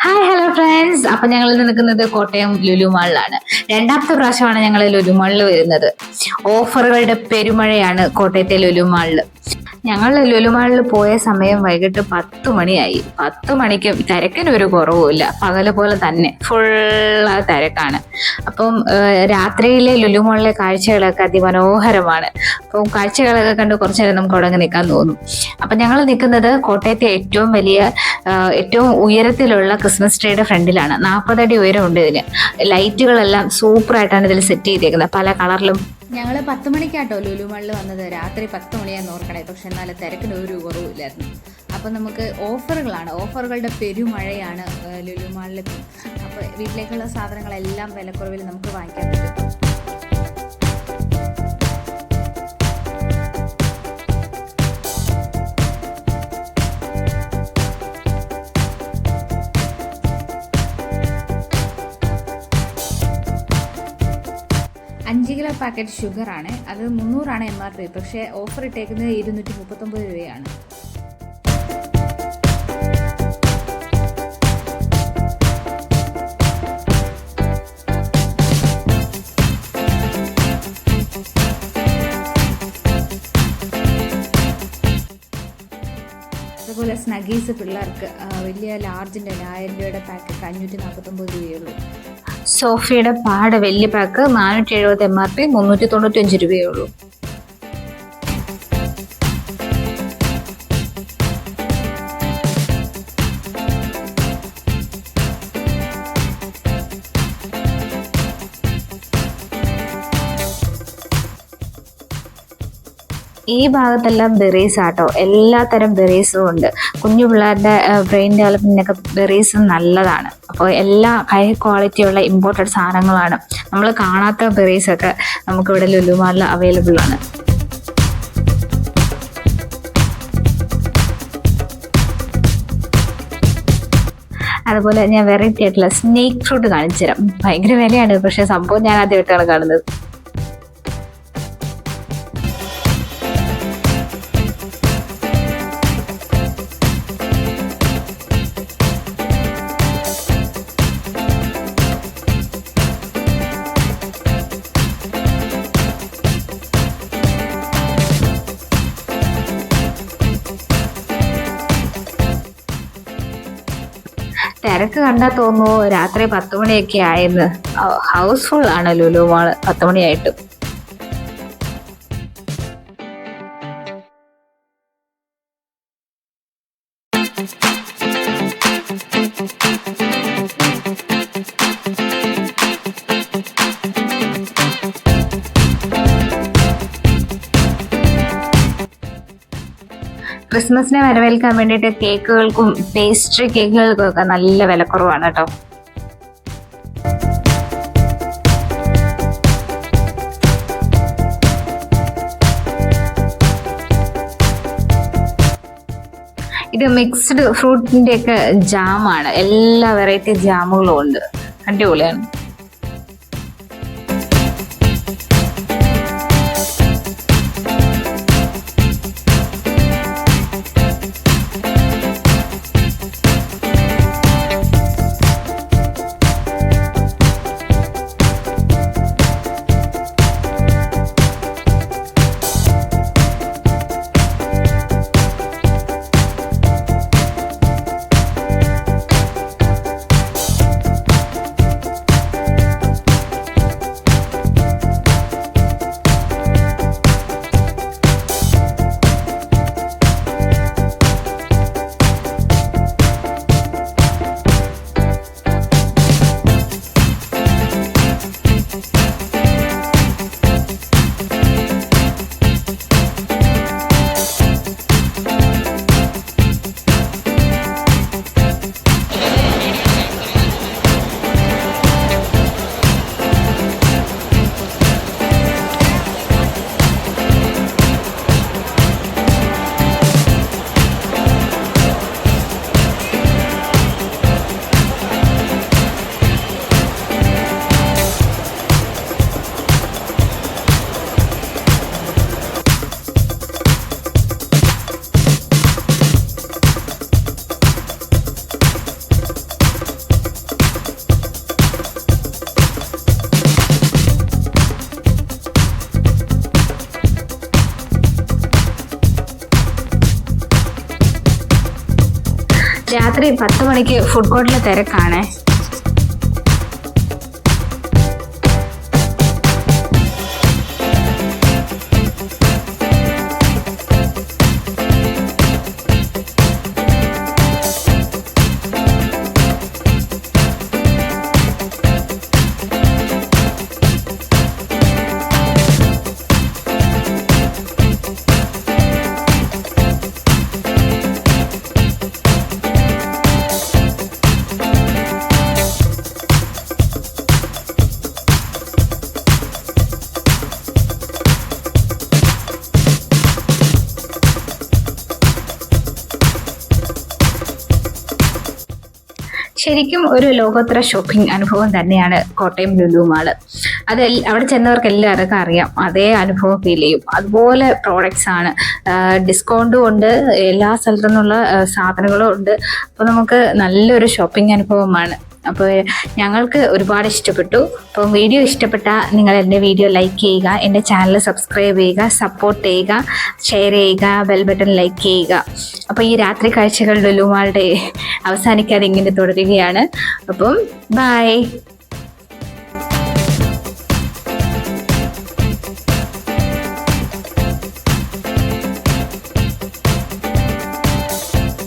Hi hello friends. അപ്പൊ ഞങ്ങൾ ഇന്ന് നിൽക്കുന്നത് കോട്ടയം ലുലു മാളിലാണ്. രണ്ടാമത്തെ പ്രാവശ്യമാണ് ഞങ്ങൾ ലുലു മാളിൽ വരുന്നത്. ഓഫറുകളുടെ പെരുമഴയാണ് കോട്ടയത്തെ ലുലു മാളിൽ. ഞങ്ങൾ ലുലുമാളിൽ പോയ സമയം വൈകിട്ട് 10 മണിയായി. 10 മണിക്ക് തിരക്കിനൊരു കുറവുമില്ല. പകല് പോലെ തന്നെ ഫുള്ള് തിരക്കാണ്. അപ്പം രാത്രിയിലെ ലുലുമാളിലെ കാഴ്ചകളൊക്കെ അതിമനോഹരമാണ്. അപ്പം കാഴ്ചകളൊക്കെ കണ്ട് കുറച്ചു നേരം നമുക്ക് അവിടെ നിൽക്കാൻ തോന്നും. അപ്പം ഞങ്ങൾ നിൽക്കുന്നത് കോട്ടയത്തെ ഏറ്റവും ഉയരത്തിലുള്ള ക്രിസ്മസ് ട്രീയുടെ ഫ്രണ്ടിലാണ്. 40 അടി ഉയരമുണ്ട് ഇതിന്. ലൈറ്റുകളെല്ലാം സൂപ്പറായിട്ടാണ് ഇതിൽ സെറ്റ് ചെയ്തേക്കുന്നത്, പല കളറിലും. ഞങ്ങൾ 10 മണിക്കാട്ടോ ലുലുമാളിൽ വന്നത്. രാത്രി 10 മണിയാന്ന് ഓർക്കണേ. പക്ഷെ എന്നാലും തിരക്കിന് ഒരു കുറവില്ലായിരുന്നു. അപ്പം നമുക്ക് ഓഫറുകളുടെ പെരുമഴയാണ് ലുലുമാളിൽ. അപ്പോൾ വീട്ടിലേക്കുള്ള സാധനങ്ങളെല്ലാം വിലക്കുറവിൽ നമുക്ക് വാങ്ങിക്കാൻ പറ്റും. കിലോ പാക്കറ്റ് ഷുഗറാണ്. അത് 300 MRP. പക്ഷേ ഓഫർ ഇട്ടേക്കുന്നത് 239 രൂപയാണ്. അതുപോലെ സ്നഗീസ് പിള്ളേർക്ക് വലിയ ലാർജിൻ്റെ 1000 രൂപയുടെ പാക്ക് 549 രൂപയുള്ളൂ. സോഫിയുടെ പാട് വലിയ പാക്ക് 470 MRP 395 രൂപയേ ഉള്ളൂ. ഈ ഭാഗത്തെല്ലാം ബെറീസ് ആട്ടോ. എല്ലാത്തരം ബെറീസും ഉണ്ട്. കുഞ്ഞു പിള്ളേരുടെ ബ്രെയിൻ ഡെവലപ്മെന്റിനൊക്കെ ബെറീസ് നല്ലതാണ്. അപ്പോൾ എല്ലാ ഹൈ ക്വാളിറ്റിയുള്ള ഇമ്പോർട്ടഡ് സാധനങ്ങളാണ്. നമ്മൾ കാണാത്ത ബെറീസൊക്കെ നമുക്കിവിടെ ലുലുമാളിൽ അവൈലബിൾ ആണ്. അതുപോലെ ഞാൻ വെറൈറ്റി ആയിട്ടുള്ള സ്നേക്ക് ഫ്രൂട്ട് കാണിച്ചു തരാം. ഭയങ്കര വിലയാണ്, പക്ഷേ സംഭവം ഞാൻ ആദ്യമായിട്ടാണ് കാണുന്നത്. തിരക്ക് കണ്ടാൽ തോന്നുന്നു രാത്രി 10 മണിയൊക്കെ ആയെന്ന്. ഹൗസ്ഫുൾ ആണ് ലുലു മാള് 10 മണിയായിട്ടും. ക്രിസ്മസിനെ വരവേൽക്കാൻ വേണ്ടിയിട്ട് കേക്കുകൾക്കും പേസ്ട്രി കേക്കുകൾക്കും ഒക്കെ നല്ല വിലക്കുറവാണ് കേട്ടോ. ഇത് മിക്സ്ഡ് ഫ്രൂട്ടിന്റെ ഒക്കെ ജാമാണ്. എല്ലാ വെറൈറ്റി ജാമുകളും ഉണ്ട്. അടിപൊളിയാണ്. രാത്രി 10 മണിക്ക് ഫുഡ് കോർട്ടിലെ തിരക്കാണേ. ശരിക്കും ഒരു ലോകോത്തര ഷോപ്പിംഗ് അനുഭവം തന്നെയാണ് കോട്ടയം ലുലു മാള്. അത് അവിടെ ചെന്നവർക്ക് എല്ലാവർക്കും അറിയാം, അതേ അനുഭവം ഫീൽ ചെയ്യും. അതുപോലെ പ്രോഡക്റ്റ്സ് ആണ്, ഡിസ്കൗണ്ടും ഉണ്ട്, എല്ലാ സ്ഥലത്തു നിന്നുള്ള സാധനങ്ങളും ഉണ്ട്. അപ്പോൾ നമുക്ക് നല്ലൊരു ഷോപ്പിംഗ് അനുഭവമാണ്. അപ്പോൾ ഞങ്ങൾക്ക് ഒരുപാട് ഇഷ്ടപ്പെട്ടു. അപ്പോൾ വീഡിയോ ഇഷ്ടപ്പെട്ടാൽ നിങ്ങൾ എൻ്റെ വീഡിയോ ലൈക്ക് ചെയ്യുക, എൻ്റെ ചാനൽ സബ്സ്ക്രൈബ് ചെയ്യുക, സപ്പോർട്ട് ചെയ്യുക, ഷെയർ ചെയ്യുക, ബെൽ ബട്ടൺ ലൈക്ക് ചെയ്യുക. അപ്പോൾ ഈ രാത്രി കാഴ്ചകൾ ലുലു മാളുടെ അവസാനിക്കാതെ ഇങ്ങനെ തുടരുകയാണ്. അപ്പം ബൈ.